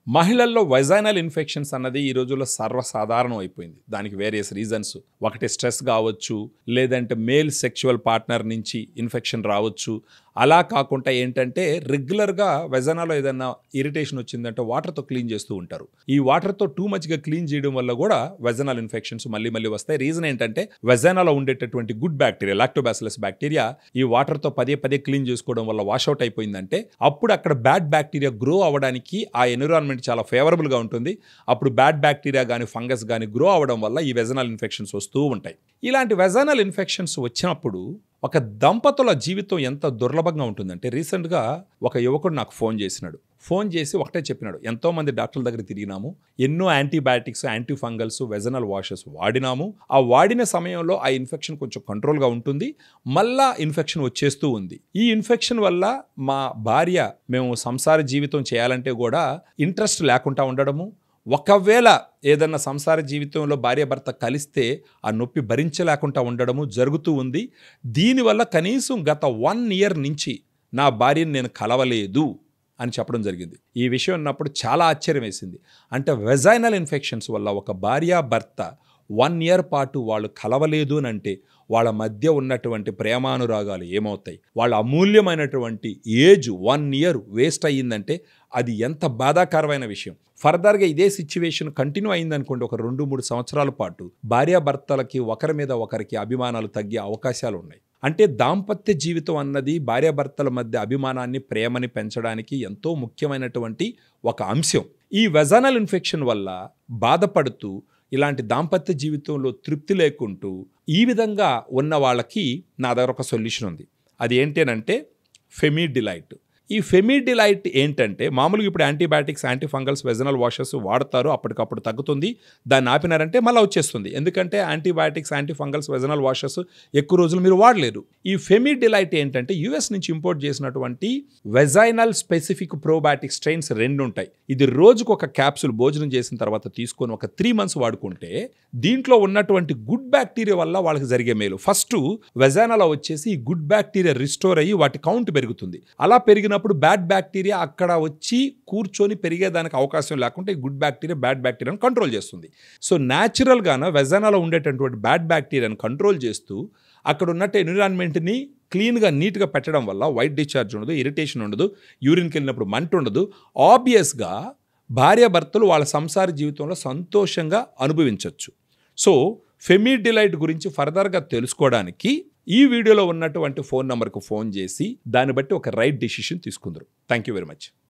మహిళల్లో వైజైనల్ ఇన్ఫెక్షన్స్ అన్నది ఈ రోజుల్లో సర్వసాధారణం అయిపోయింది. దానికి వేరియస్ రీజన్స్. ఒకటి స్ట్రెస్ కావచ్చు, లేదంటే మేల్ సెక్షువల్ పార్ట్నర్ నుంచి ఇన్ఫెక్షన్ రావచ్చు. అలా కాకుండా ఏంటంటే రెగ్యులర్గా వెజనాలో ఏదైనా ఇరిటేషన్ వచ్చిందంటే వాటర్తో క్లీన్ చేస్తూ ఉంటారు. ఈ వాటర్తో టూ మచ్గా క్లీన్ చేయడం వల్ల కూడా వెజనల్ ఇన్ఫెక్షన్స్ మళ్ళీ వస్తాయి. రీజన్ ఏంటంటే వెజనాలో ఉండేటటువంటి గుడ్ బ్యాక్టీరియా, లాక్టోబాసిలస్ బ్యాక్టీరియా ఈ వాటర్తో పదే క్లీన్ చేసుకోవడం వల్ల వాషౌట్ అయిపోయిందంటే అప్పుడు అక్కడ బ్యాడ్ బ్యాక్టీరియా గ్రో అవ్వడానికి ఆ ఎన్విరాన్మెంట్ చాలా ఫేవరబుల్గా ఉంటుంది. అప్పుడు బ్యాడ్ బ్యాక్టీరియా కానీ ఫంగస్ కానీ గ్రో అవ్వడం వల్ల ఈ వెజనల్ ఇన్ఫెక్షన్స్ వస్తూ ఉంటాయి. ఇలాంటి వెజనల్ ఇన్ఫెక్షన్స్ వచ్చినప్పుడు ఒక దంపతుల జీవితం ఎంత దుర్లభంగా ఉంటుందంటే, రీసెంట్గా ఒక యువకుడు నాకు ఫోన్ చేసి ఒకటే చెప్పినాడు. ఎంతోమంది డాక్టర్ల దగ్గర తిరిగినాము, ఎన్నో antibiotics, anti fungals, vaginal washes వాడినాము. ఆ వాడిన సమయంలో ఆ ఇన్ఫెక్షన్ కొంచెం కంట్రోల్గా ఉంటుంది, మళ్ళా ఇన్ఫెక్షన్ వచ్చేస్తూ ఉంది. ఈ ఇన్ఫెక్షన్ వల్ల మా భార్య మేము సంసార జీవితం చేయాలంటే కూడా ఇంట్రెస్ట్ లేకుండా ఉండడము, ఒకవేళ ఏదన్నా సంసార జీవితంలో భార్యాభర్త కలిస్తే ఆ నొప్పి భరించలేకుండా ఉండడము జరుగుతూ ఉంది. దీనివల్ల కనీసం గత 1 year నుంచి నా భార్యను నేను కలవలేదు అని చెప్పడం జరిగింది. ఈ విషయం ఉన్నప్పుడు చాలా ఆశ్చర్యం వేసింది. అంటే వెజైనల్ ఇన్ఫెక్షన్స్ వల్ల ఒక భార్యాభర్త 1 year పాటు వాళ్ళు కలవలేదు అని అంటే వాళ్ళ మధ్య ఉన్నటువంటి ప్రేమానురాగాలు ఏమవుతాయి? వాళ్ళ అమూల్యమైనటువంటి ఏజ్ 1 year వేస్ట్ అయ్యిందంటే అది ఎంత బాధాకరమైన విషయం. ఫర్దర్గా ఇదే సిచ్యువేషన్ కంటిన్యూ అయిందనుకోండి, ఒక 2-3 సంవత్సరాల పాటు భార్యాభర్తలకి ఒకరి మీద ఒకరికి అభిమానాలు తగ్గే అవకాశాలు ఉన్నాయి. అంటే దాంపత్య జీవితం అన్నది భార్యాభర్తల మధ్య అభిమానాన్ని, ప్రేమని పెంచడానికి ఎంతో ముఖ్యమైనటువంటి ఒక అంశం. ఈ వెజనల్ ఇన్ఫెక్షన్ వల్ల బాధపడుతూ ఇలాంటి దాంపత్య జీవితంలో తృప్తి లేకుంటూ ఈ విధంగా ఉన్న వాళ్ళకి నా దగ్గర ఒక సొల్యూషన్ ఉంది. అది ఏంటంటే ఫెమిడిలైట్. ఈ ఫెమిడిలైట్ ఏంటంటే మామూలుగా ఇప్పుడు antibiotics, anti fungals, vaginal washes వాడతారు, అప్పటికప్పుడు తగ్గుతుంది. దాన్ని ఆపినారంటే మళ్ళీ వచ్చేస్తుంది. ఎందుకంటే antibiotics, anti fungals, vaginal washes ఎక్కువ రోజులు మీరు వాడలేరు. ఈ ఫెమిడిలైట్ ఏంటంటే యుఎస్ నుంచి ఇంపోర్ట్ చేసినటువంటి వెజైనల్ స్పెసిఫిక్ ప్రోబయాటిక్ స్ట్రెయిన్స్ 2 ఉంటాయి. ఇది రోజుకు ఒక క్యాప్సూల్ భోజనం చేసిన తర్వాత తీసుకొని ఒక 3 months వాడుకుంటే దీంట్లో ఉన్నటువంటి గుడ్ బ్యాక్టీరియా వల్ల వాళ్ళకి జరిగే మేలు. ఫస్ట్ వెజైనాలో వచ్చేసి ఈ గుడ్ బ్యాక్టీరియా రిస్టోర్ అయ్యి వాటి కౌంట్ పెరుగుతుంది. అలా పెరిగినప్పుడు బ్యాడ్ బ్యాక్టీరియా అక్కడ వచ్చి కూర్చొని పెరిగేదానికి అవకాశం లేకుండా ఈ గుడ్ బ్యాక్టీరియా బ్యాడ్ బ్యాక్టీరియాను కంట్రోల్ చేస్తుంది. సో న్యాచురల్గానే వెజైనాలో ఉండేటటువంటి బ్యాడ్ బ్యాక్టీరియాను కంట్రోల్ చేస్తూ అక్కడ ఉన్నట్టు ఎన్విరాన్మెంట్ని క్లీన్గా, నీట్గా పెట్టడం వల్ల వైట్ డిశ్చార్జ్ ఉండదు, ఇరిటేషన్ ఉండదు, యూరిన్కి వెళ్ళినప్పుడు మంట ఉండదు. ఆబ్వియస్గా భార్యాభర్తలు వాళ్ళ సంసార జీవితంలో సంతోషంగా అనుభవించవచ్చు. సో ఫెమిడిలైట్ గురించి ఫర్దర్గా తెలుసుకోవడానికి ఈ వీడియోలో ఉన్నటువంటి ఫోన్ నెంబర్కు ఫోన్ చేసి దాన్ని బట్టి ఒక రైట్ డెసిషన్ తీసుకుందరు. Thank you very much.